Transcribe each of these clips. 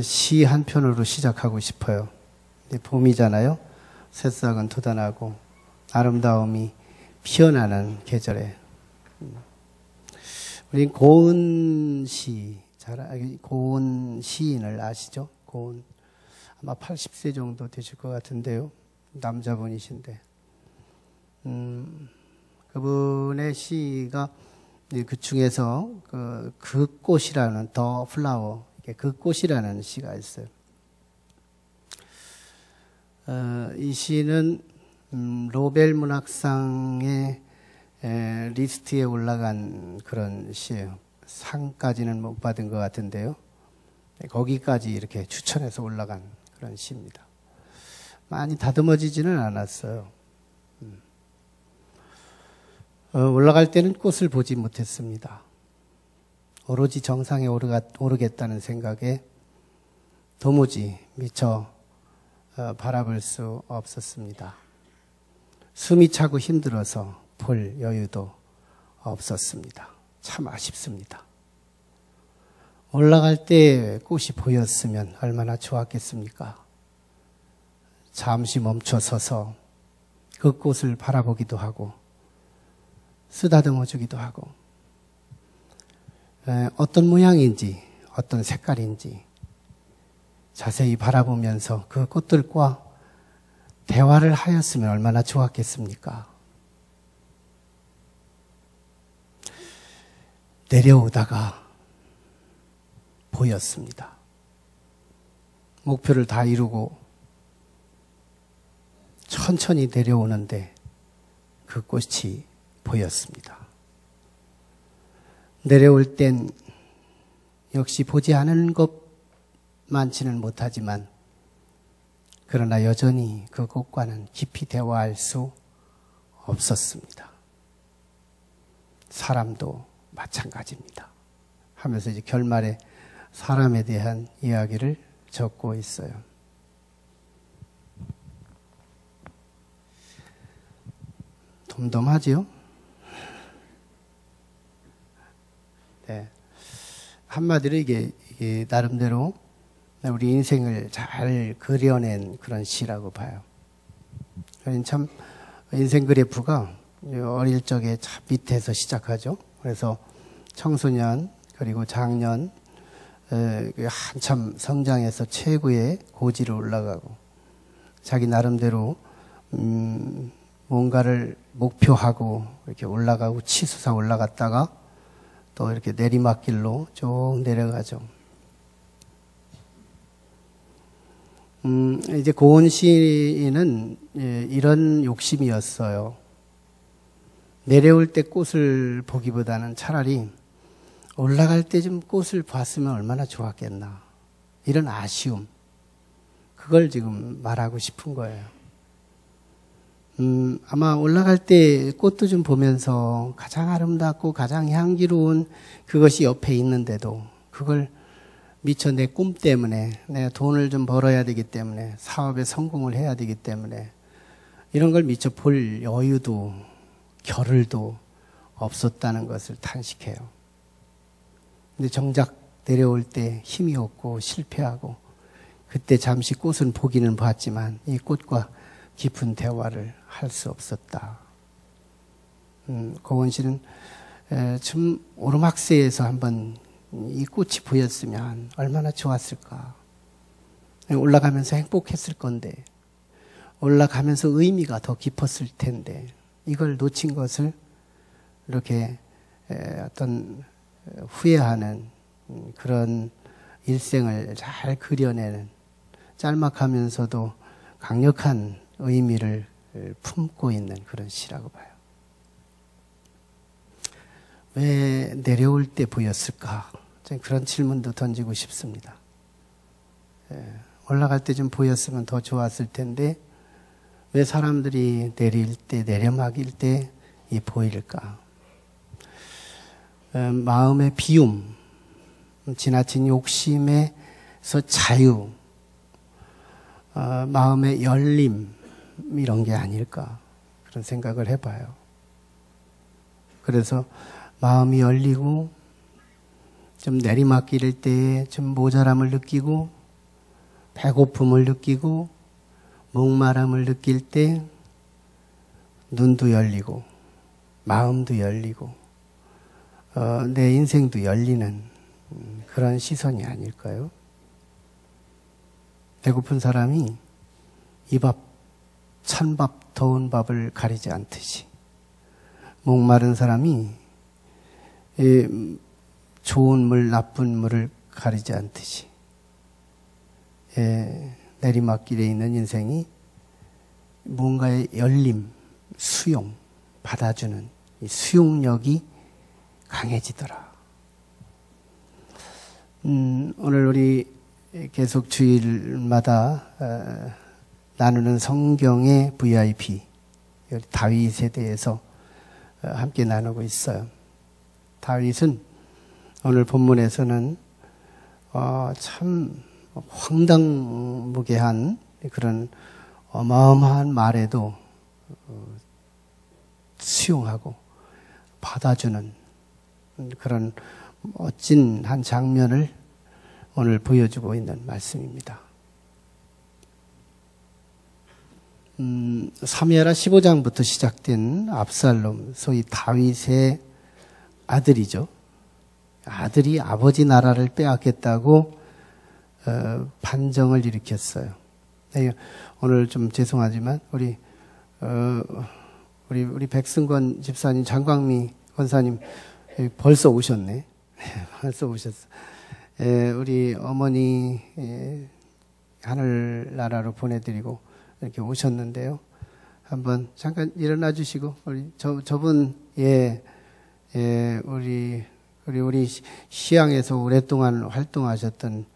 시 한 편으로 시작하고 싶어요. 봄이잖아요. 새싹은 돋아나고 아름다움이 피어나는 계절에 우리 고은 시인을 아시죠? 고은 아마 80세 정도 되실 것 같은데요. 남자분이신데 그분의 시가 그 중에서 그 꽃이라는 더 플라워 그 꽃이라는 시가 있어요. 이 시는 노벨 문학상의 리스트에 올라간 그런 시예요. 상까지는 못 받은 것 같은데요. 거기까지 이렇게 추천해서 올라간 그런 시입니다. 많이 다듬어지지는 않았어요. 올라갈 때는 꽃을 보지 못했습니다. 오로지 정상에 오르겠다는 생각에 도무지 미처 바라볼 수 없었습니다. 숨이 차고 힘들어서 볼 여유도 없었습니다. 참 아쉽습니다. 올라갈 때 꽃이 보였으면 얼마나 좋았겠습니까? 잠시 멈춰 서서 그 꽃을 바라보기도 하고 쓰다듬어 주기도 하고 어떤 모양인지 어떤 색깔인지 자세히 바라보면서 그 꽃들과 대화를 하였으면 얼마나 좋았겠습니까? 내려오다가 보였습니다. 목표를 다 이루고 천천히 내려오는데 그 꽃이 보였습니다. 내려올 땐 역시 보지 않은 것 많지는 못하지만 그러나 여전히 그 꽃과는 깊이 대화할 수 없었습니다. 사람도 마찬가지입니다. 하면서 이제 결말에 사람에 대한 이야기를 적고 있어요. 덤덤하지요? 네. 한마디로 이게 나름대로 우리 인생을 잘 그려낸 그런 시라고 봐요. 참 인생 그래프가 어릴 적에 참 밑에서 시작하죠. 그래서 청소년 그리고 장년 한참 성장해서 최고의 고지로 올라가고 자기 나름대로 뭔가를 목표하고 이렇게 올라가고 치솟아 올라갔다가 또 이렇게 내리막길로 쭉 내려가죠. 이제 고은 시인은 이런 욕심이었어요. 내려올 때 꽃을 보기보다는 차라리 올라갈 때 좀 꽃을 봤으면 얼마나 좋았겠나. 이런 아쉬움. 그걸 지금 말하고 싶은 거예요. 아마 올라갈 때 꽃도 좀 보면서 가장 아름답고 가장 향기로운 그것이 옆에 있는데도 그걸 미처 내 꿈 때문에 내가 돈을 좀 벌어야 되기 때문에 사업에 성공을 해야 되기 때문에 이런 걸 미처 볼 여유도 겨를도 없었다는 것을 탄식해요. 근데 정작 내려올 때 힘이 없고 실패하고 그때 잠시 꽃은 보기는 봤지만 이 꽃과 깊은 대화를 할 수 없었다. 고은 씨는 좀 오르막세에서 한번 이 꽃이 보였으면 얼마나 좋았을까. 올라가면서 행복했을 건데 올라가면서 의미가 더 깊었을 텐데 이걸 놓친 것을 이렇게 어떤 후회하는 그런 일생을 잘 그려내는 짤막하면서도 강력한 의미를 품고 있는 그런 시라고 봐요. 왜 내려올 때 보였을까? 그런 질문도 던지고 싶습니다. 올라갈 때 좀 보였으면 더 좋았을 텐데 왜 사람들이 내릴 때 내려막일 때 보일까? 마음의 비움, 지나친 욕심에서 자유, 마음의 열림 이런 게 아닐까 그런 생각을 해봐요. 그래서 마음이 열리고 좀 내리막길 때에 좀 모자람을 느끼고 배고픔을 느끼고 목마름을 느낄 때 눈도 열리고 마음도 열리고 내 인생도 열리는 그런 시선이 아닐까요? 배고픈 사람이 이 밥, 찬 밥, 더운 밥을 가리지 않듯이 목마른 사람이 좋은 물, 나쁜 물을 가리지 않듯이 내리막길에 있는 인생이 뭔가의 열림, 수용, 받아주는 이 수용력이 강해지더라. 오늘 우리 계속 주일마다 나누는 성경의 VIP 다윗에 대해서 함께 나누고 있어요. 다윗은 오늘 본문에서는 참 황당무계한 그런 어마어마한 말에도 수용하고 받아주는 그런 멋진 한 장면을 오늘 보여주고 있는 말씀입니다. 사무엘하 15장부터 시작된 압살롬, 소위 다윗의 아들이죠. 아들이 아버지 나라를 빼앗겠다고 반정을 일으켰어요. 오늘 좀 죄송하지만 우리 백승권 집사님, 장광미 권사님 벌써 오셨네. 벌써 오셨어. 우리 어머니 하늘나라로 보내드리고 이렇게 오셨는데요. 한번 잠깐 일어나 주시고 우리 저분 우리 시향에서 오랫동안 활동하셨던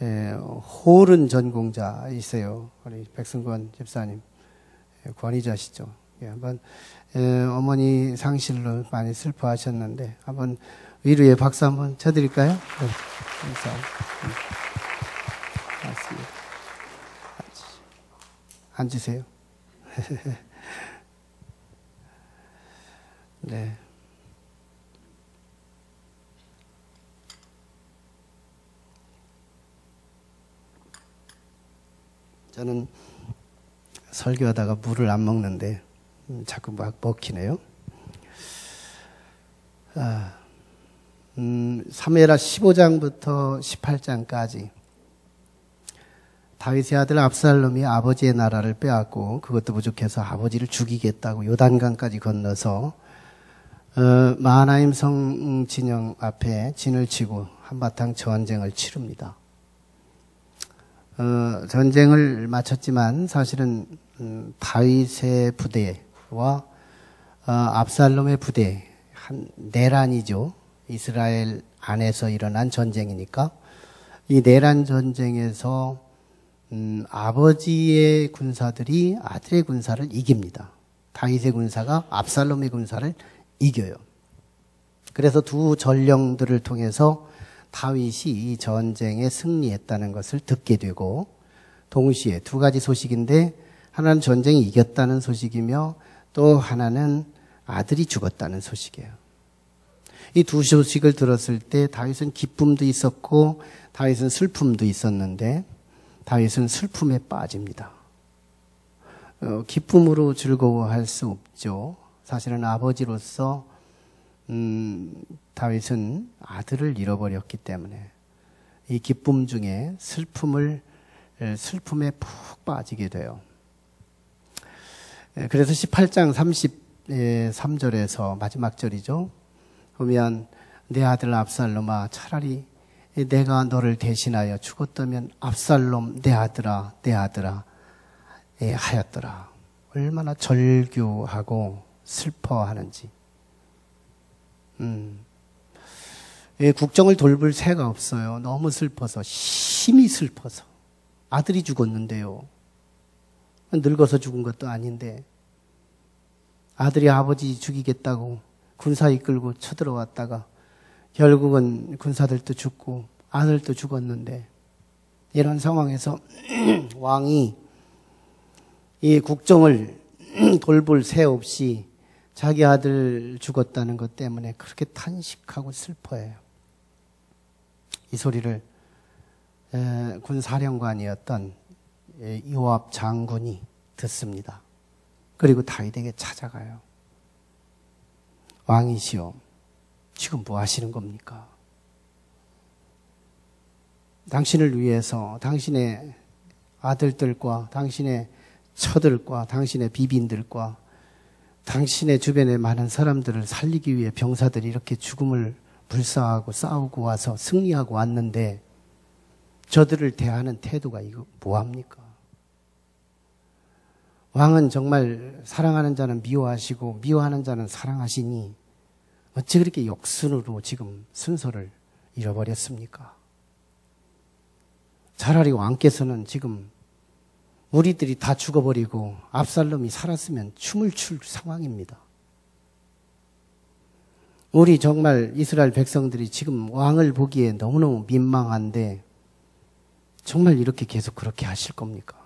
호른 전공자이세요. 우리 백승권 집사님 권위자시죠. 한번 어머니 상실로 많이 슬퍼하셨는데 한번 위로의 박수 한번 쳐드릴까요? 네, 감사합니다. 맞습니다. 앉으세요. 네. 저는 설교하다가 물을 안 먹는데 자꾸 막 먹히네요. 사무엘하 15장부터 18장까지 다윗의 아들 압살롬이 아버지의 나라를 빼앗고 그것도 부족해서 아버지를 죽이겠다고 요단강까지 건너서 마하나임 성 진영 앞에 진을 치고 한바탕 전쟁을 치릅니다. 전쟁을 마쳤지만 사실은 다윗의 부대와 압살롬의 부대 한 내란이죠. 이스라엘 안에서 일어난 전쟁이니까 이 내란 전쟁에서 아버지의 군사들이 아들의 군사를 이깁니다. 다윗의 군사가 압살롬의 군사를 이겨요. 그래서 두 전령들을 통해서 다윗이 이 전쟁에 승리했다는 것을 듣게 되고 동시에 두 가지 소식인데 하나는 전쟁이 이겼다는 소식이며 또 하나는 아들이 죽었다는 소식이에요. 이 두 소식을 들었을 때 다윗은 기쁨도 있었고 다윗은 슬픔도 있었는데 다윗은 슬픔에 빠집니다. 기쁨으로 즐거워할 수 없죠. 사실은 아버지로서 다윗은 아들을 잃어버렸기 때문에 이 기쁨 중에 슬픔에 푹 빠지게 돼요. 그래서 18장 33절에서 마지막 절이죠. 보면 내 아들 압살롬아 차라리 내가 너를 대신하여 죽었다면 압살롬 내 아들아 하였더라. 얼마나 절규하고 슬퍼하는지. 국정을 돌볼 새가 없어요. 너무 슬퍼서, 심히 슬퍼서. 아들이 죽었는데요. 늙어서 죽은 것도 아닌데 아들이 아버지 죽이겠다고 군사 이끌고 쳐들어왔다가 결국은 군사들도 죽고 아들도 죽었는데 이런 상황에서 왕이 이 국정을 돌볼 새 없이 자기 아들 죽었다는 것 때문에 그렇게 탄식하고 슬퍼해요. 이 소리를 군사령관이었던 요압 장군이 듣습니다. 그리고 다윗에게 찾아가요. 왕이시여, 지금 뭐 하시는 겁니까? 당신을 위해서 당신의 아들들과 당신의 처들과 당신의 비빈들과 당신의 주변의 많은 사람들을 살리기 위해 병사들이 이렇게 죽음을 불사하고 싸우고 와서 승리하고 왔는데 저들을 대하는 태도가 이거 뭐합니까? 왕은 정말 사랑하는 자는 미워하시고 미워하는 자는 사랑하시니 어찌 그렇게 역순으로 지금 순서를 잃어버렸습니까? 차라리 왕께서는 지금 우리들이 다 죽어버리고 압살롬이 살았으면 춤을 출 상황입니다. 우리 정말 이스라엘 백성들이 지금 왕을 보기에 너무너무 민망한데 정말 이렇게 계속 그렇게 하실 겁니까?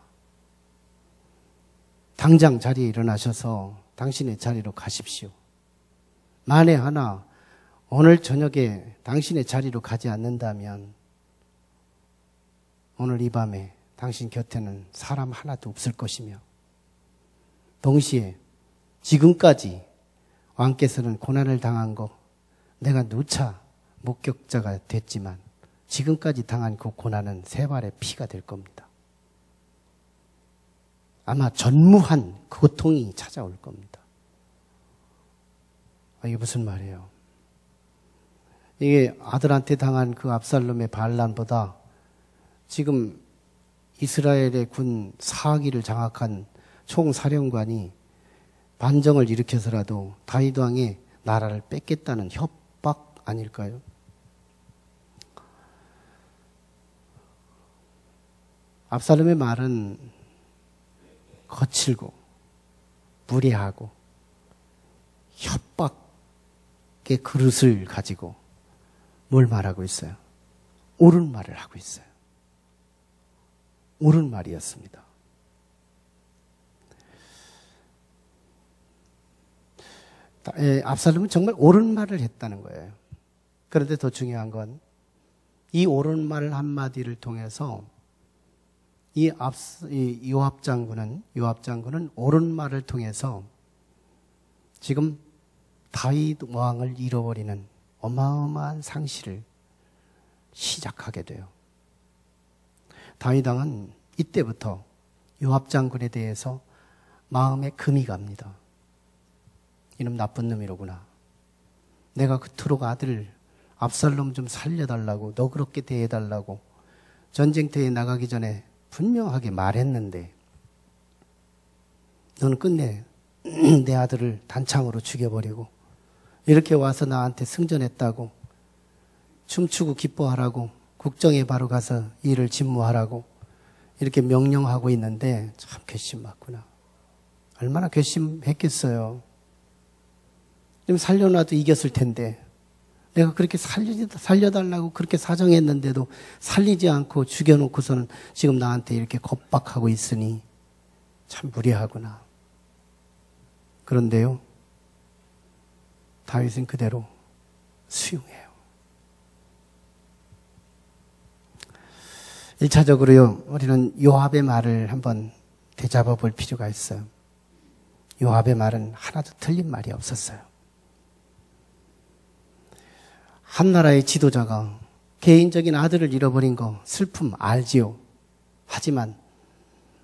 당장 자리에 일어나셔서 당신의 자리로 가십시오. 만에 하나 오늘 저녁에 당신의 자리로 가지 않는다면 오늘 이 밤에 당신 곁에는 사람 하나도 없을 것이며 동시에 지금까지 왕께서는 고난을 당한 거 내가 누차 목격자가 됐지만 지금까지 당한 그 고난은 세 발의 피가 될 겁니다. 아마 전무한 고통이 찾아올 겁니다. 이게 무슨 말이에요? 이게 아들한테 당한 그 압살롬의 반란보다 지금 이스라엘의 군 4기를 장악한 총사령관이 반정을 일으켜서라도 다윗 왕의 나라를 뺏겠다는 협박 아닐까요? 압살롬의 말은 거칠고 무례하고 협박의 그릇을 가지고 뭘 말하고 있어요? 옳은 말을 하고 있어요. 옳은 말이었습니다. 압살롬은 정말 옳은 말을 했다는 거예요. 그런데 더 중요한 건 이 옳은 말 한마디를 통해서 이 요압 장군은 옳은 말을 통해서 지금 다윗 왕을 잃어버리는 어마어마한 상실을 시작하게 돼요. 다윗 왕은 이때부터 요압 장군에 대해서 마음에 금이 갑니다. 이놈 나쁜 놈이로구나. 내가 그토록 아들 압살롬 좀 살려달라고 너그럽게 대해달라고 전쟁터에 나가기 전에 분명하게 말했는데 너는 끝내 내 아들을 단창으로 죽여버리고 이렇게 와서 나한테 승전했다고 춤추고 기뻐하라고 국정에 바로 가서 일을 집무하라고 이렇게 명령하고 있는데 참 괘씸 맞구나. 얼마나 괘씸했겠어요. 좀 살려놔도 이겼을 텐데 내가 그렇게 살려달라고 그렇게 사정했는데도 살리지 않고 죽여놓고서는 지금 나한테 이렇게 겁박하고 있으니 참 무례하구나. 그런데요, 다윗은 그대로 수용해요. 1차적으로요, 우리는 요압의 말을 한번 되잡아 볼 필요가 있어요. 요압의 말은 하나도 틀린 말이 없었어요. 한 나라의 지도자가 개인적인 아들을 잃어버린 거 슬픔 알지요. 하지만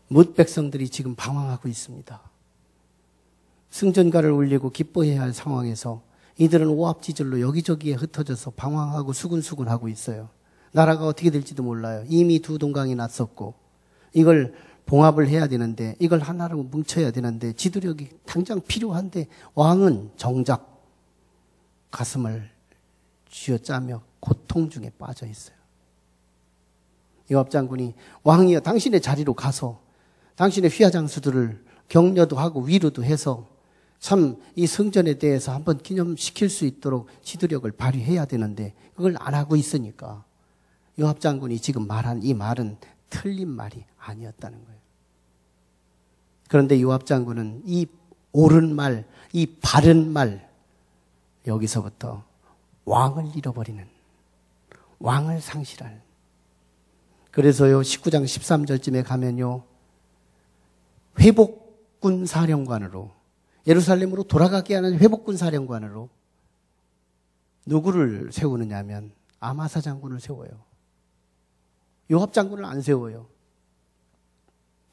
뭇 백성들이 지금 방황하고 있습니다. 승전가를 울리고 기뻐해야 할 상황에서 이들은 오합지졸로 여기저기에 흩어져서 방황하고 수군수군하고 있어요. 나라가 어떻게 될지도 몰라요. 이미 두 동강이 났었고 이걸 봉합을 해야 되는데 이걸 하나로 뭉쳐야 되는데 지도력이 당장 필요한데 왕은 정작 가슴을 쥐어짜며 고통 중에 빠져 있어요. 요압 장군이 왕이여 당신의 자리로 가서 당신의 휘하장수들을 격려도 하고 위로도 해서 참 이 성전에 대해서 한번 기념시킬 수 있도록 지도력을 발휘해야 되는데 그걸 안 하고 있으니까 요압 장군이 지금 말한 이 말은 틀린 말이 아니었다는 거예요. 그런데 요압 장군은 이 옳은 말, 이 바른 말 여기서부터 왕을 잃어버리는 왕을 상실할. 그래서요 19장 13절쯤에 가면요 회복군 사령관으로 예루살렘으로 돌아가게 하는 회복군 사령관으로 누구를 세우느냐면 아마사 장군을 세워요. 요압 장군을 안 세워요.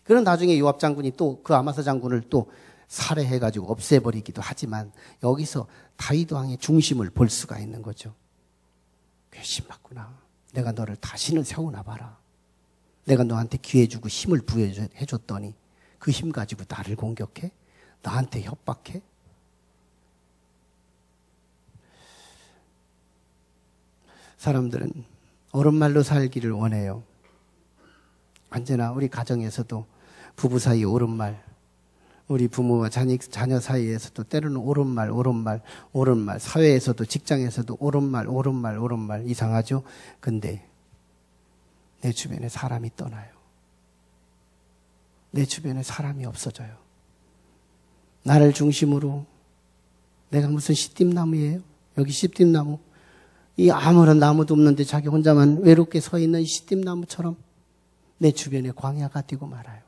그런 나중에 요압 장군이 또 그 아마사 장군을 또 살해해가지고 없애버리기도 하지만 여기서 다윗 왕의 중심을 볼 수가 있는 거죠. 괘씸했구나. 내가 너를 다시는 세우나 봐라. 내가 너한테 기회 주고 힘을 부여해줬더니 그 힘 가지고 나를 공격해? 나한테 협박해? 사람들은 옳은 말로 살기를 원해요. 언제나 우리 가정에서도 부부 사이 옳은 말, 우리 부모와 자녀 사이에서도 때로는 옳은 말, 사회에서도 직장에서도 옳은 말, 이상하죠? 근데 내 주변에 사람이 떠나요. 내 주변에 사람이 없어져요. 나를 중심으로 내가 무슨 시띠나무예요? 여기 시띠나무. 이 아무런 나무도 없는데 자기 혼자만 외롭게 서 있는 이 시띠나무처럼 내 주변에 광야가 뛰고 말아요.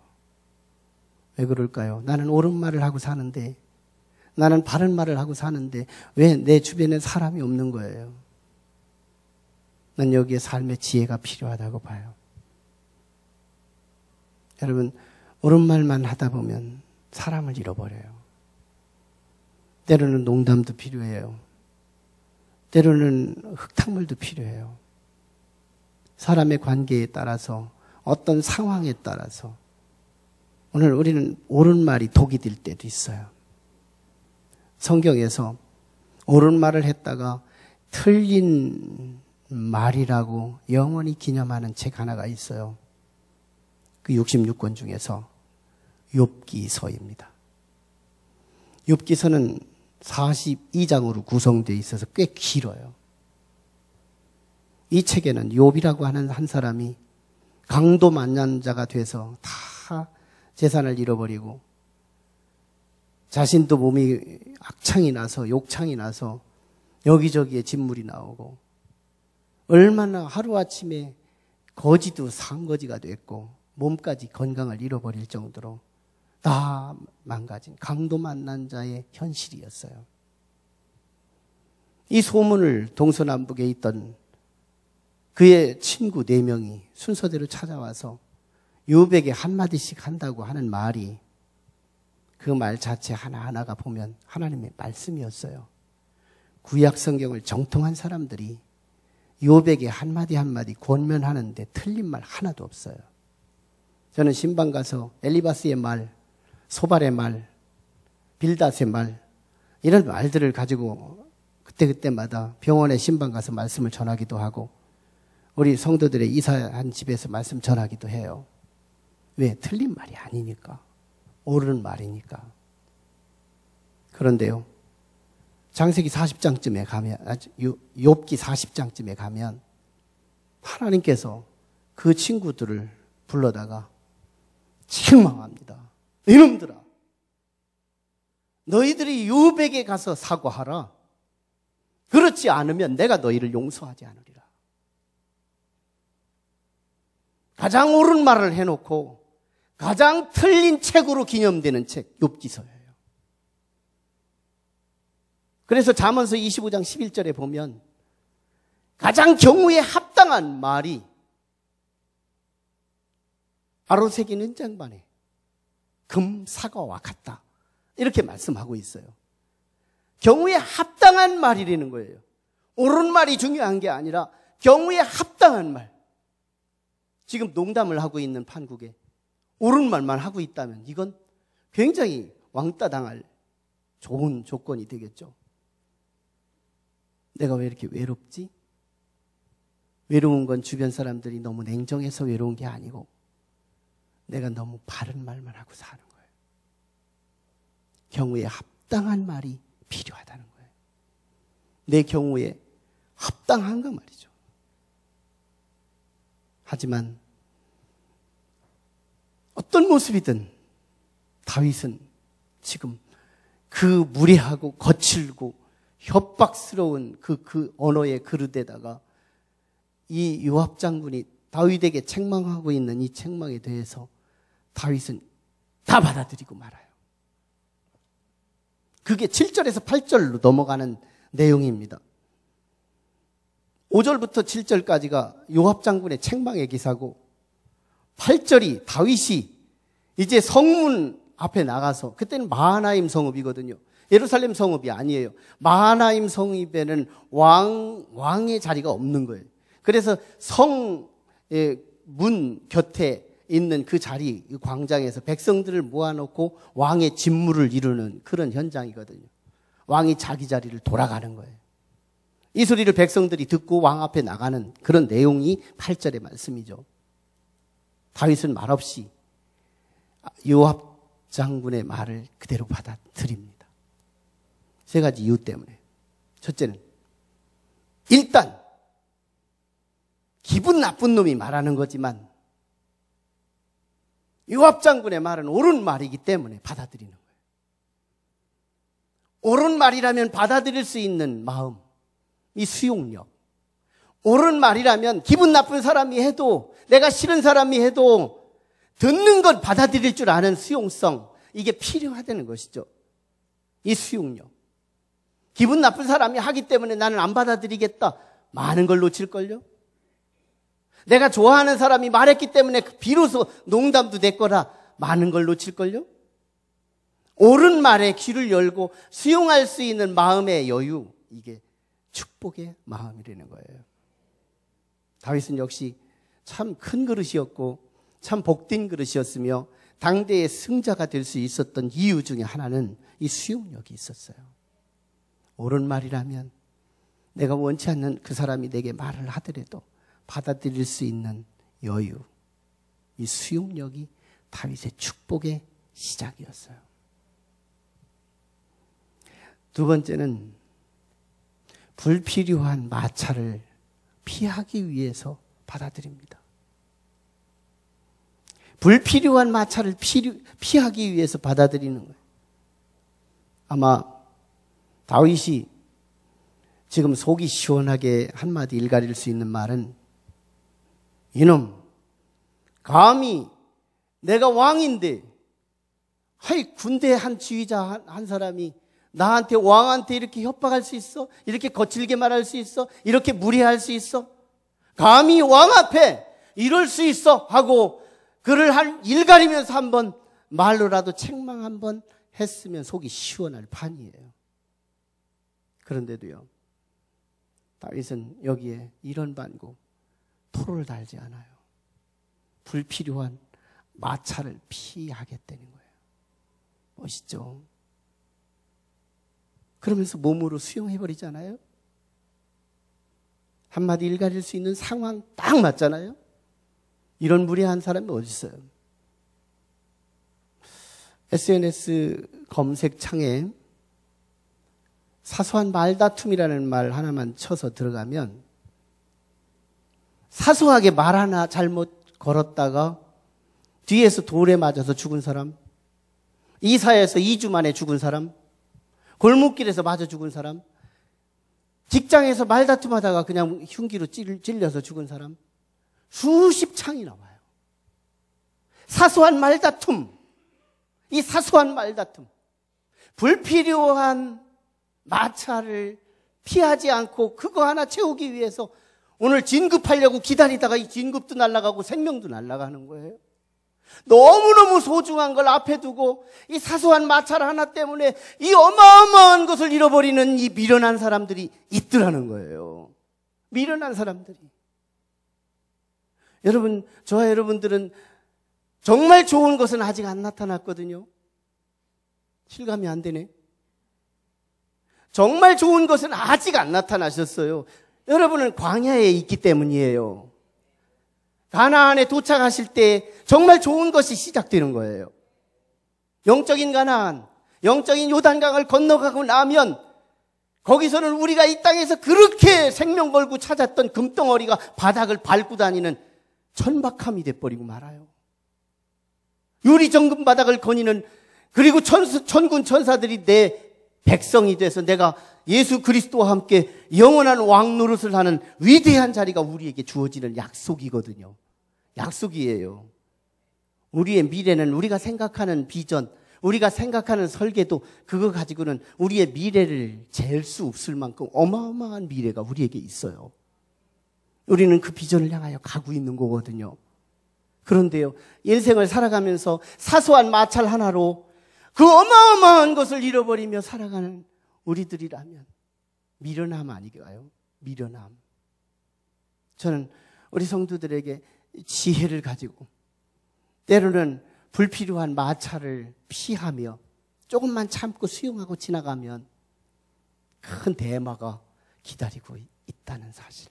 왜 그럴까요? 나는 옳은 말을 하고 사는데, 나는 바른 말을 하고 사는데 왜 내 주변에 사람이 없는 거예요? 난 여기에 삶의 지혜가 필요하다고 봐요. 여러분, 옳은 말만 하다 보면 사람을 잃어버려요. 때로는 농담도 필요해요. 때로는 흙탕물도 필요해요. 사람의 관계에 따라서, 어떤 상황에 따라서 오늘 우리는 옳은 말이 독이 될 때도 있어요. 성경에서 옳은 말을 했다가 틀린 말이라고 영원히 기념하는 책 하나가 있어요. 그 66권 중에서 욥기서입니다. 욥기서는 42장으로 구성되어 있어서 꽤 길어요. 이 책에는 욥이라고 하는 한 사람이 강도만년자가 돼서 다 재산을 잃어버리고 자신도 몸이 악창이 나서 욕창이 나서 여기저기에 진물이 나오고 얼마나 하루아침에 거지도 상거지가 됐고 몸까지 건강을 잃어버릴 정도로 다 망가진 강도만난 자의 현실이었어요. 이 소문을 동서남북에 있던 그의 친구 4명이 순서대로 찾아와서 욥에게 한마디씩 한다고 하는 말이, 그 말 자체 하나하나가 보면 하나님의 말씀이었어요. 구약 성경을 정통한 사람들이 욥에게 한마디 한마디 권면하는데 틀린 말 하나도 없어요. 저는 신방 가서 엘리바스의 말, 소발의 말, 빌닷의 말, 이런 말들을 가지고 그때마다 병원에 신방 가서 말씀을 전하기도 하고 우리 성도들의 이사한 집에서 말씀 전하기도 해요. 왜? 틀린 말이 아니니까. 옳은 말이니까. 그런데요, 창세기 40장쯤에 가면, 욥기 40장쯤에 가면 하나님께서 그 친구들을 불러다가 책망합니다. 이놈들아, 너희들이 욥에게 가서 사과하라. 그렇지 않으면 내가 너희를 용서하지 않으리라. 가장 옳은 말을 해놓고 가장 틀린 책으로 기념되는 책, 욥기서예요. 그래서 잠언서 25장 11절에 보면 가장 경우에 합당한 말이 아로새긴 은장반에 금 사과와 같다, 이렇게 말씀하고 있어요. 경우에 합당한 말이라는 거예요. 옳은 말이 중요한 게 아니라 경우에 합당한 말. 지금 농담을 하고 있는 판국에 옳은 말만 하고 있다면 이건 굉장히 왕따 당할 좋은 조건이 되겠죠. 내가 왜 이렇게 외롭지? 외로운 건 주변 사람들이 너무 냉정해서 외로운 게 아니고 내가 너무 바른 말만 하고 사는 거예요. 경우에 합당한 말이 필요하다는 거예요. 내 경우에 합당한 거 말이죠. 하지만 어떤 모습이든 다윗은 지금 그 무례하고 거칠고 협박스러운 그 언어의 그릇에다가 이 요압 장군이 다윗에게 책망하고 있는 이 책망에 대해서 다윗은 다 받아들이고 말아요. 그게 7절에서 8절로 넘어가는 내용입니다. 5절부터 7절까지가 요압 장군의 책망의 기사고 8절이 다윗이 이제 성문 앞에 나가서, 그때는 마하나임 성읍이거든요. 예루살렘 성읍이 아니에요. 마하나임 성읍에는 왕의 자리가 없는 거예요. 그래서 성문 곁에 있는 그 자리, 그 광장에서 백성들을 모아놓고 왕의 직무를 이루는 그런 현장이거든요. 왕이 자기 자리를 돌아가는 거예요. 이 소리를 백성들이 듣고 왕 앞에 나가는 그런 내용이 8절의 말씀이죠. 다윗은 말없이 요압 장군의 말을 그대로 받아들입니다. 세 가지 이유 때문에. 첫째는 일단 기분 나쁜 놈이 말하는 거지만 요압 장군의 말은 옳은 말이기 때문에 받아들이는 거예요. 옳은 말이라면 받아들일 수 있는 마음, 이 수용력. 옳은 말이라면 기분 나쁜 사람이 해도, 내가 싫은 사람이 해도 듣는 건 받아들일 줄 아는 수용성, 이게 필요하다는 것이죠. 이 수용력. 기분 나쁜 사람이 하기 때문에 나는 안 받아들이겠다. 많은 걸 놓칠걸요? 내가 좋아하는 사람이 말했기 때문에 비로소 농담도 내 거라 많은 걸 놓칠걸요? 옳은 말에 귀를 열고 수용할 수 있는 마음의 여유, 이게 축복의 마음이라는 거예요. 다윗은 역시 참 큰 그릇이었고 참 복된 그릇이었으며 당대의 승자가 될 수 있었던 이유 중에 하나는 이 수용력이 있었어요. 옳은 말이라면 내가 원치 않는 그 사람이 내게 말을 하더라도 받아들일 수 있는 여유, 이 수용력이 다윗의 축복의 시작이었어요. 두 번째는 불필요한 마찰을 피하기 위해서 받아들입니다. 불필요한 마찰을 피하기 위해서 받아들이는 거예요. 아마 다윗이 지금 속이 시원하게 한마디 일가릴 수 있는 말은, 이놈, 감히 내가 왕인데, 하이 군대 한 지휘자 한 사람이 나한테, 왕한테 이렇게 협박할 수 있어? 이렇게 거칠게 말할 수 있어? 이렇게 무례할 수 있어? 감히 왕 앞에 이럴 수 있어? 하고 그를 일가리면서 한번 말로라도 책망 한번 했으면 속이 시원할 판이에요. 그런데도요, 다윗은 여기에 이런 반고 토를 달지 않아요. 불필요한 마찰을 피하겠다는 거예요. 멋있죠? 그러면서 몸으로 수용해버리잖아요. 한마디 일가릴 수 있는 상황 딱 맞잖아요. 이런 무례한 사람이 어디 있어요? SNS 검색창에 사소한 말다툼이라는 말 하나만 쳐서 들어가면 사소하게 말 하나 잘못 걸었다가 뒤에서 돌에 맞아서 죽은 사람, 이사에서 2주 만에 죽은 사람, 골목길에서 맞아 죽은 사람, 직장에서 말다툼하다가 그냥 흉기로 찔려서 죽은 사람, 수십 창이 나와요. 사소한 말다툼, 이 사소한 말다툼, 불필요한 마찰을 피하지 않고 그거 하나 채우기 위해서 오늘 진급하려고 기다리다가 이 진급도 날아가고 생명도 날아가는 거예요. 너무너무 소중한 걸 앞에 두고 이 사소한 마찰 하나 때문에 이 어마어마한 것을 잃어버리는 이 미련한 사람들이 있더라는 거예요. 미련한 사람들이. 여러분, 저와 여러분들은 정말 좋은 것은 아직 안 나타났거든요. 실감이 안 되네. 정말 좋은 것은 아직 안 나타나셨어요. 여러분은 광야에 있기 때문이에요. 가나안에 도착하실 때 정말 좋은 것이 시작되는 거예요. 영적인 가나안, 영적인 요단강을 건너가고 나면 거기서는 우리가 이 땅에서 그렇게 생명 걸고 찾았던 금덩어리가 바닥을 밟고 다니는 천박함이 돼버리고 말아요. 유리정금 바닥을 거니는, 그리고 천군 천사들이 내 백성이 돼서 내가 예수 그리스도와 함께 영원한 왕 노릇을 하는 위대한 자리가 우리에게 주어지는 약속이거든요. 약속이에요. 우리의 미래는 우리가 생각하는 비전, 우리가 생각하는 설계도 그거 가지고는 우리의 미래를 잴 수 없을 만큼 어마어마한 미래가 우리에게 있어요. 우리는 그 비전을 향하여 가고 있는 거거든요. 그런데요, 인생을 살아가면서 사소한 마찰 하나로 그 어마어마한 것을 잃어버리며 살아가는 우리들이라면 미련함 아니겠어요? 미련함. 저는 우리 성도들에게 지혜를 가지고 때로는 불필요한 마찰을 피하며 조금만 참고 수용하고 지나가면 큰 대마가 기다리고 있다는 사실.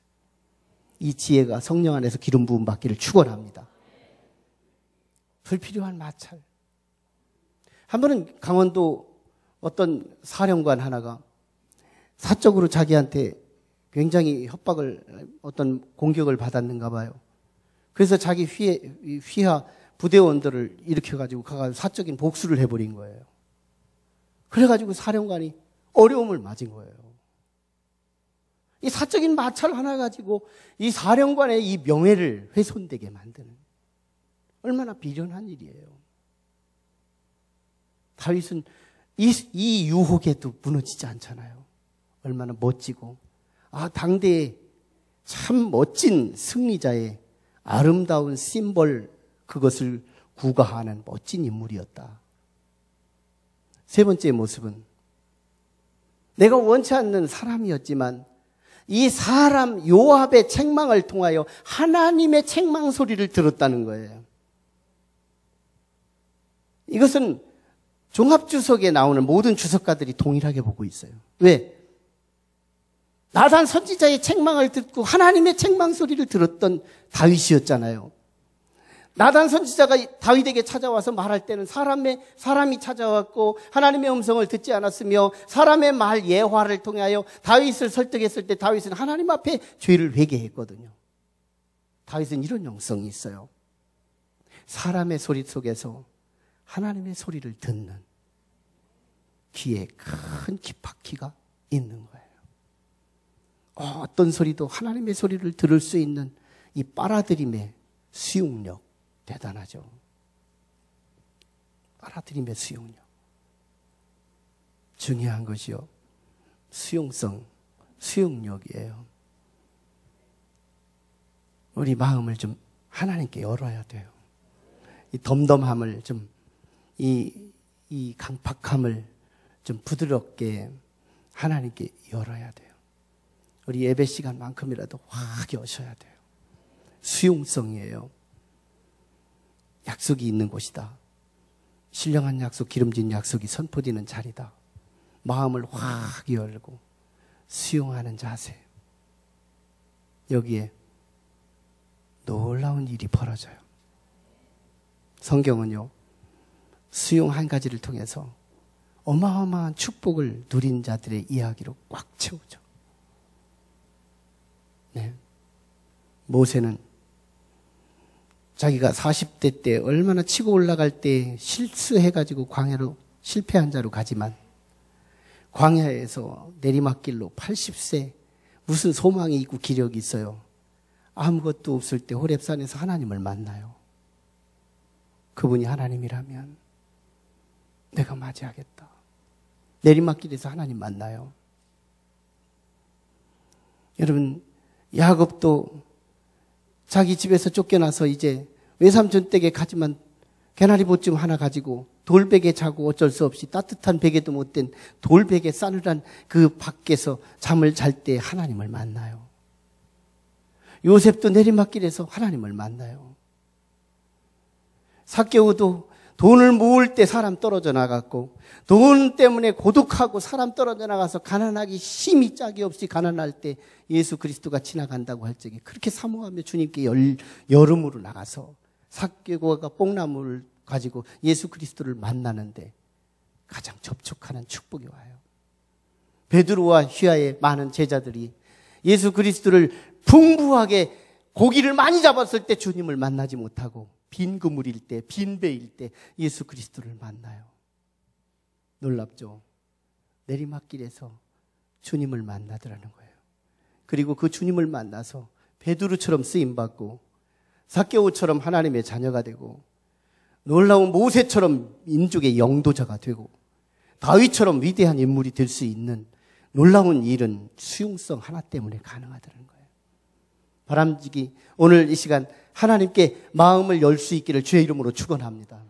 이 지혜가 성령 안에서 기름 부음 받기를 축원합니다. 불필요한 마찰. 한 번은 강원도 어떤 사령관 하나가 사적으로 자기한테 굉장히 협박을, 어떤 공격을 받았는가 봐요. 그래서 자기 휘하 부대원들을 일으켜가지고 가서 사적인 복수를 해버린 거예요. 그래가지고 사령관이 어려움을 맞은 거예요. 이 사적인 마찰 하나 가지고 이 사령관의 이 명예를 훼손되게 만드는, 얼마나 비련한 일이에요. 다윗은 이 유혹에도 무너지지 않잖아요. 얼마나 멋지고, 당대의 참 멋진 승리자의 아름다운 심벌, 그것을 구가하는 멋진 인물이었다. 세 번째 모습은 내가 원치 않는 사람이었지만 이 사람 요압의 책망을 통하여 하나님의 책망 소리를 들었다는 거예요. 이것은 종합주석에 나오는 모든 주석가들이 동일하게 보고 있어요. 왜? 나단 선지자의 책망을 듣고 하나님의 책망 소리를 들었던 다윗이었잖아요. 나단 선지자가 다윗에게 찾아와서 말할 때는 사람이 찾아왔고 하나님의 음성을 듣지 않았으며 사람의 말 예화를 통하여 다윗을 설득했을 때 다윗은 하나님 앞에 죄를 회개했거든요. 다윗은 이런 영성이 있어요. 사람의 소리 속에서 하나님의 소리를 듣는 귀에 큰 귓바퀴가 있는 거예요. 어떤 소리도 하나님의 소리를 들을 수 있는 이 빨아들임의 수용력, 대단하죠. 빨아들임의 수용력. 중요한 것이요, 수용력이에요. 우리 마음을 좀 하나님께 열어야 돼요. 이 덤덤함을 좀, 이 강팍함을 좀 부드럽게 하나님께 열어야 돼요. 우리 예배 시간만큼이라도 확 여셔야 돼요. 수용성이에요. 약속이 있는 곳이다. 신령한 약속, 기름진 약속이 선포되는 자리다. 마음을 확 열고 수용하는 자세. 여기에 놀라운 일이 벌어져요. 성경은요, 수용 한 가지를 통해서 어마어마한 축복을 누린 자들의 이야기로 꽉 채우죠. 네. 모세는 자기가 40대 때 얼마나 치고 올라갈 때 실수해가지고 광야로 실패한 자로 가지만 광야에서 내리막길로 80세 무슨 소망이 있고 기력이 있어요. 아무것도 없을 때 호렙산에서 하나님을 만나요. 그분이 하나님이라면 내가 맞이하겠다. 내리막길에서 하나님 만나요. 여러분, 야곱도 자기 집에서 쫓겨나서 이제 외삼촌 댁에 가지만 개나리 보쯤 하나 가지고 돌베개 자고 어쩔 수 없이 따뜻한 베개도 못 된 돌베개 싸늘한 그 밖에서 잠을 잘 때 하나님을 만나요. 요셉도 내리막길에서 하나님을 만나요. 삭개오도 돈을 모을 때 사람 떨어져 나갔고 돈 때문에 고독하고 사람 떨어져 나가서 가난하기 힘이 짝이 없이 가난할 때 예수 그리스도가 지나간다고 할 적에 그렇게 사모하며 주님께 여름으로 나가서 삭개오가 뽕나무를 가지고 예수 그리스도를 만나는데 가장 접촉하는 축복이 와요. 베드로와 휘하의 많은 제자들이 예수 그리스도를 풍부하게 고기를 많이 잡았을 때 주님을 만나지 못하고 빈 그물일 때, 빈 배일 때 예수 그리스도를 만나요. 놀랍죠? 내리막길에서 주님을 만나더라는 거예요. 그리고 그 주님을 만나서 베드로처럼 쓰임받고 삭개오처럼 하나님의 자녀가 되고 놀라운 모세처럼 민족의 영도자가 되고 다윗처럼 위대한 인물이 될 수 있는 놀라운 일은 수용성 하나 때문에 가능하다는 거예요. 바람직이 오늘 이 시간 하나님께 마음을 열 수 있기를 주의 이름으로 축원합니다.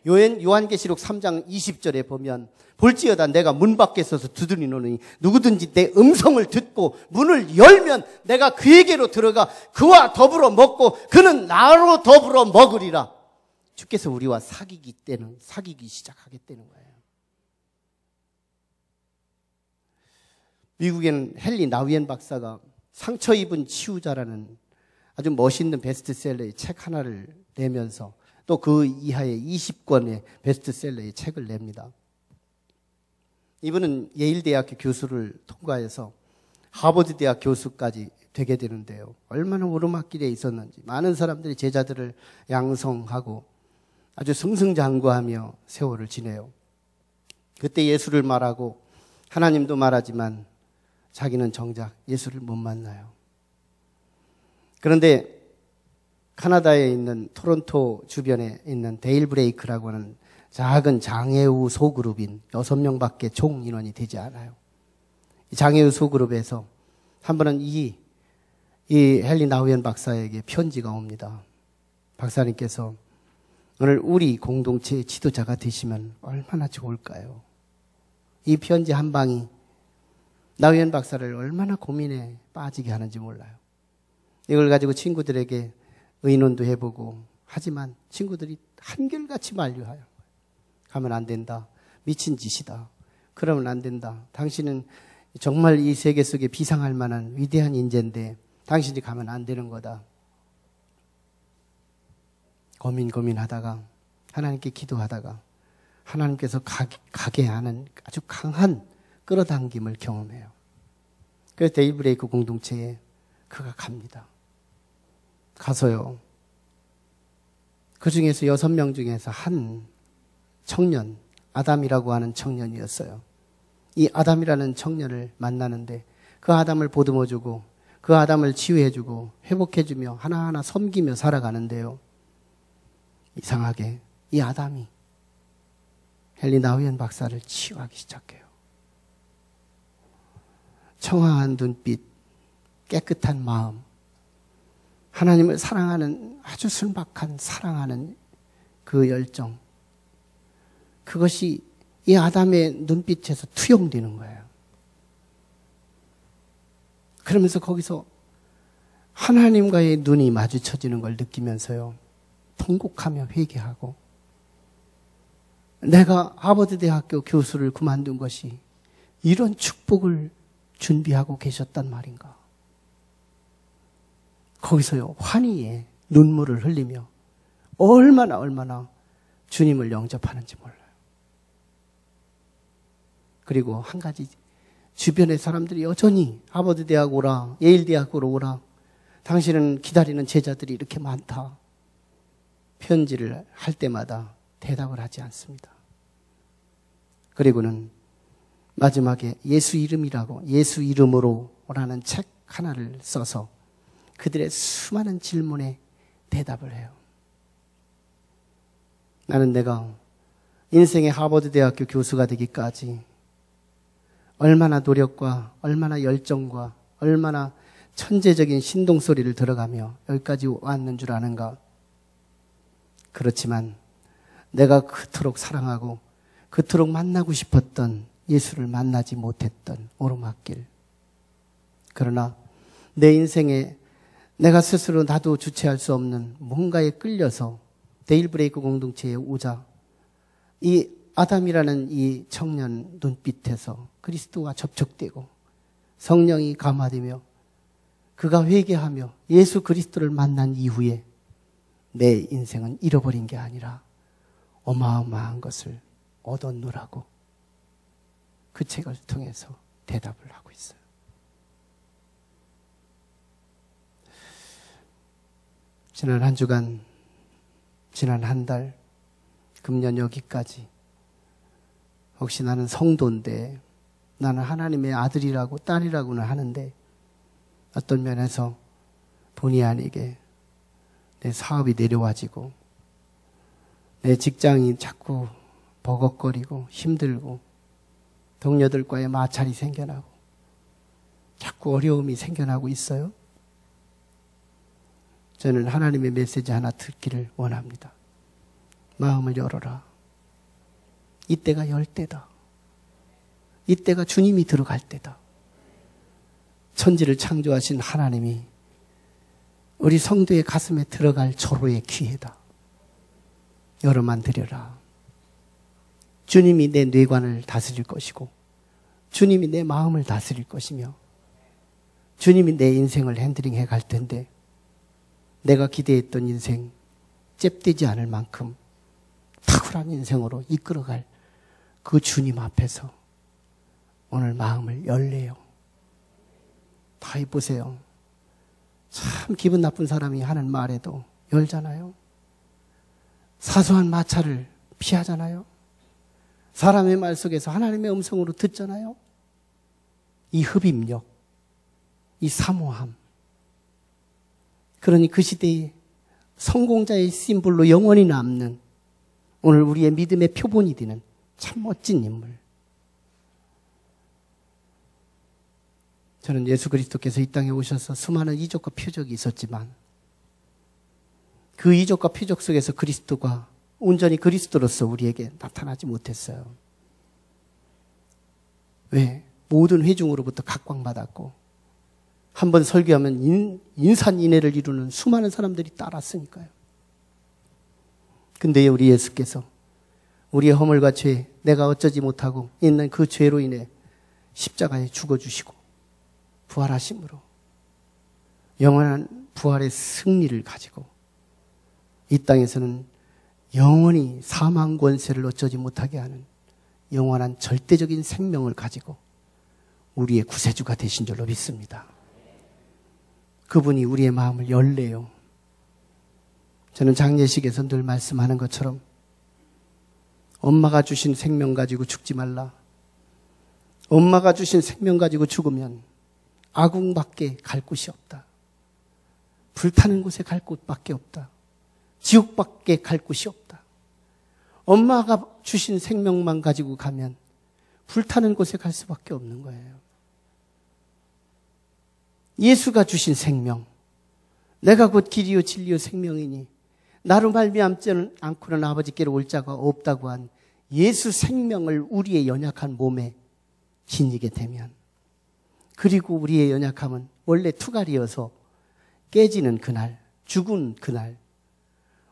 요한계시록 3장 20절에 보면 볼지어다 내가 문 밖에 서서 두드리노니 누구든지 내 음성을 듣고 문을 열면 내가 그에게로 들어가 그와 더불어 먹고 그는 나로 더불어 먹으리라. 주께서 우리와 사귀기 시작하겠다는 거예요. 미국에는 헨리 나우엔 박사가 상처 입은 치유자라는 아주 멋있는 베스트셀러의 책 하나를 내면서 또 그 이하의 20권의 베스트셀러의 책을 냅니다. 이분은 예일대학교 교수를 통과해서 하버드 대학 교수까지 되게 되는데요. 얼마나 오르막길에 있었는지 많은 사람들이 제자들을 양성하고 아주 승승장구하며 세월을 지내요. 그때 예수를 말하고 하나님도 말하지만 자기는 정작 예수를 못 만나요. 그런데 카나다에 있는 토론토 주변에 있는 데일 브레이크라고 하는 작은 장애우 소그룹인 6명밖에 총 인원이 되지 않아요. 이 장애우 소그룹에서 한 번은 이 헨리 나우엔 박사에게 편지가 옵니다. 박사님께서 오늘 우리 공동체의 지도자가 되시면 얼마나 좋을까요? 이 편지 한 방이 나우엔 박사를 얼마나 고민에 빠지게 하는지 몰라요. 이걸 가지고 친구들에게 의논도 해보고 하지만 친구들이 한결같이 만류해요. 가면 안 된다. 미친 짓이다. 그러면 안 된다. 당신은 정말 이 세계 속에 비상할 만한 위대한 인재인데 당신이 가면 안 되는 거다. 고민하다가 하나님께 기도하다가 하나님께서 가게 하는 아주 강한 끌어당김을 경험해요. 그래서 데일브레이크 공동체에 그가 갑니다. 가서요. 그 중에서 6명 중에서 한 청년, 아담이라고 하는 청년이었어요. 이 아담이라는 청년을 만나는데 그 아담을 보듬어주고 그 아담을 치유해주고 회복해주며 하나하나 섬기며 살아가는데요. 이상하게 이 아담이 헨리 나우엔 박사를 치유하기 시작해요. 청아한 눈빛, 깨끗한 마음, 하나님을 사랑하는 아주 순박한 사랑하는 그 열정, 그것이 이 아담의 눈빛에서 투영되는 거예요. 그러면서 거기서 하나님과의 눈이 마주쳐지는 걸 느끼면서요, 통곡하며 회개하고, 내가 하버드 대학교 교수를 그만둔 것이 이런 축복을 준비하고 계셨단 말인가. 거기서요, 환희에 눈물을 흘리며 얼마나 주님을 영접하는지 몰라요. 그리고 한 가지, 주변의 사람들이 여전히 하버드 대학 오라, 예일 대학으로 오라, 당신은 기다리는 제자들이 이렇게 많다. 편지를 할 때마다 대답을 하지 않습니다. 그리고는 마지막에 예수 이름으로 라는 책 하나를 써서 그들의 수많은 질문에 대답을 해요. 나는 내가 인생의 하버드 대학교 교수가 되기까지 얼마나 노력과 얼마나 열정과 얼마나 천재적인 신동소리를 들어가며 여기까지 왔는 줄 아는가. 그렇지만 내가 그토록 사랑하고 그토록 만나고 싶었던 예수를 만나지 못했던 오르막길. 그러나 내 인생에 내가 스스로 나도 주체할 수 없는 뭔가에 끌려서 데일브레이크 공동체에 오자 이 아담이라는 이 청년 눈빛에서 그리스도와 접촉되고 성령이 감화되며 그가 회개하며 예수 그리스도를 만난 이후에 내 인생은 잃어버린 게 아니라 어마어마한 것을 얻었노라고 그 책을 통해서 대답을 하고 있어요. 지난 한 주간, 지난 한 달, 금년 여기까지 혹시 나는 성도인데 나는 하나님의 아들이라고 딸이라고는 하는데 어떤 면에서 본의 아니게 내 사업이 내려와지고 내 직장이 자꾸 버겁거리고 힘들고 동료들과의 마찰이 생겨나고 자꾸 어려움이 생겨나고 있어요. 저는 하나님의 메시지 하나 듣기를 원합니다. 마음을 열어라. 이때가 열 때다. 이때가 주님이 들어갈 때다. 천지를 창조하신 하나님이 우리 성도의 가슴에 들어갈 절호의 기회다. 열어만 드려라. 주님이 내 뇌관을 다스릴 것이고 주님이 내 마음을 다스릴 것이며 주님이 내 인생을 핸들링해 갈 텐데 내가 기대했던 인생 잽되지 않을 만큼 탁월한 인생으로 이끌어갈 그 주님 앞에서 오늘 마음을 열래요. 다 해보세요. 참 기분 나쁜 사람이 하는 말에도 열잖아요. 사소한 마찰을 피하잖아요. 사람의 말 속에서 하나님의 음성으로 듣잖아요. 이 흡입력, 이 사모함. 그러니 그 시대에 성공자의 심볼로 영원히 남는 오늘 우리의 믿음의 표본이 되는 참 멋진 인물. 저는 예수 그리스도께서 이 땅에 오셔서 수많은 이적과 표적이 있었지만 그 이적과 표적 속에서 그리스도가 온전히 그리스도로서 우리에게 나타나지 못했어요. 왜? 모든 회중으로부터 각광받았고 한번 설교하면 인산인해를 이루는 수많은 사람들이 따랐으니까요. 근데 우리 예수께서 우리의 허물과 죄, 내가 어쩌지 못하고 있는 그 죄로 인해 십자가에 죽어주시고 부활하심으로 영원한 부활의 승리를 가지고 이 땅에서는 영원히 사망 권세를 어쩌지 못하게 하는 영원한 절대적인 생명을 가지고 우리의 구세주가 되신 줄로 믿습니다. 그분이 우리의 마음을 열래요. 저는 장례식에서 늘 말씀하는 것처럼 엄마가 주신 생명 가지고 죽지 말라. 엄마가 주신 생명 가지고 죽으면 아궁밖에 갈 곳이 없다. 불타는 곳에 갈 곳밖에 없다. 지옥밖에 갈 곳이 없다. 엄마가 주신 생명만 가지고 가면 불타는 곳에 갈 수밖에 없는 거예요. 예수가 주신 생명, 내가 곧 길이요 진리요 생명이니 나로 말미암지 않고는 아버지께로 올 자가 없다고 한 예수 생명을 우리의 연약한 몸에 지니게 되면, 그리고 우리의 연약함은 원래 투갈이어서 깨지는 그날, 죽은 그날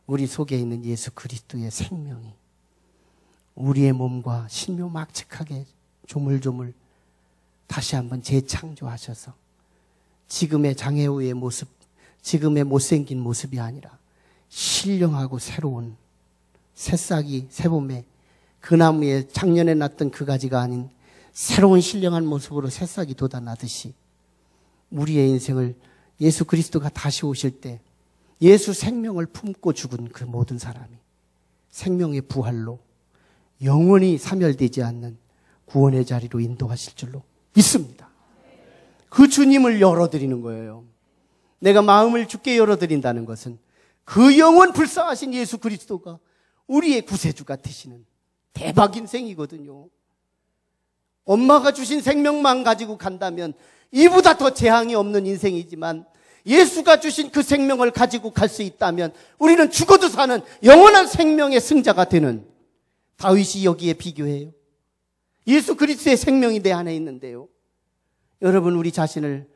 우리 속에 있는 예수 그리스도의 생명이 우리의 몸과 신묘막측하게 조물조물 다시 한번 재창조하셔서 지금의 장애우의 모습, 지금의 못생긴 모습이 아니라 신령하고 새로운 새싹이 새봄에 그 나무에 작년에 났던 그 가지가 아닌 새로운 신령한 모습으로 새싹이 돋아나듯이 우리의 인생을 예수 그리스도가 다시 오실 때 예수 생명을 품고 죽은 그 모든 사람이 생명의 부활로 영원히 사멸되지 않는 구원의 자리로 인도하실 줄로 믿습니다. 그 주님을 열어드리는 거예요. 내가 마음을 주께 열어드린다는 것은 그 영원 불쌍하신 예수 그리스도가 우리의 구세주가 되시는 대박 인생이거든요. 엄마가 주신 생명만 가지고 간다면 이보다 더 재앙이 없는 인생이지만 예수가 주신 그 생명을 가지고 갈 수 있다면 우리는 죽어도 사는 영원한 생명의 승자가 되는, 다윗이 여기에 비교해요. 예수 그리스도의 생명이 내 안에 있는데요. 여러분, 우리 자신을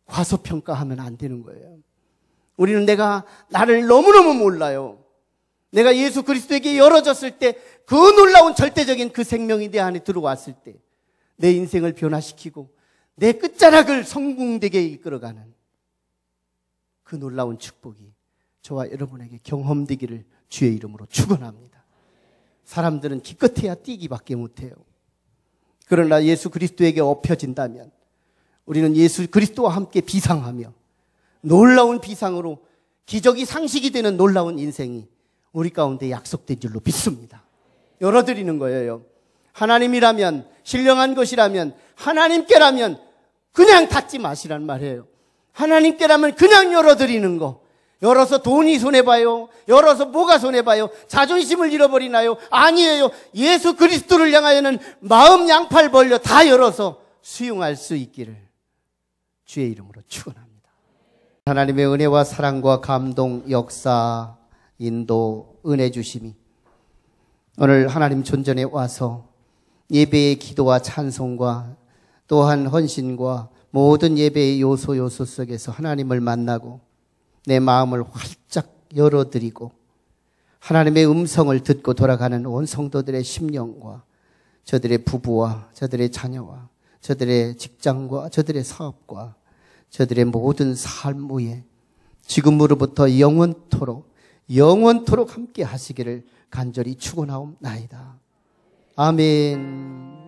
과소평가하면 안 되는 거예요. 우리는 내가 나를 너무너무 몰라요. 내가 예수 그리스도에게 열어졌을 때 그 놀라운 절대적인 그 생명이 내 안에 들어왔을 때 내 인생을 변화시키고 내 끝자락을 성공되게 이끌어가는 그 놀라운 축복이 저와 여러분에게 경험되기를 주의 이름으로 축원합니다. 사람들은 기껏해야 뛰기밖에 못해요. 그러나 예수 그리스도에게 엎혀진다면 우리는 예수 그리스도와 함께 비상하며 놀라운 비상으로 기적이 상식이 되는 놀라운 인생이 우리 가운데 약속된 줄로 믿습니다. 열어드리는 거예요. 하나님이라면, 신령한 것이라면, 하나님께라면 그냥 닫지 마시란 말이에요. 하나님께라면 그냥 열어드리는 거. 열어서 돈이 손해봐요? 열어서 뭐가 손해봐요? 자존심을 잃어버리나요? 아니에요. 예수 그리스도를 향하여는 마음 양팔 벌려 다 열어서 수용할 수 있기를 주의 이름으로 축원합니다. 하나님의 은혜와 사랑과 감동, 역사, 인도, 은혜 주심이 오늘 하나님 존전에 와서 예배의 기도와 찬송과 또한 헌신과 모든 예배의 요소 속에서 하나님을 만나고 내 마음을 활짝 열어드리고 하나님의 음성을 듣고 돌아가는 온 성도들의 심령과 저들의 부부와 저들의 자녀와 저들의 직장과 저들의 사업과 저들의 모든 삶 위에 지금으로부터 영원토록 함께 하시기를 간절히 축원하옵나이다. 아멘.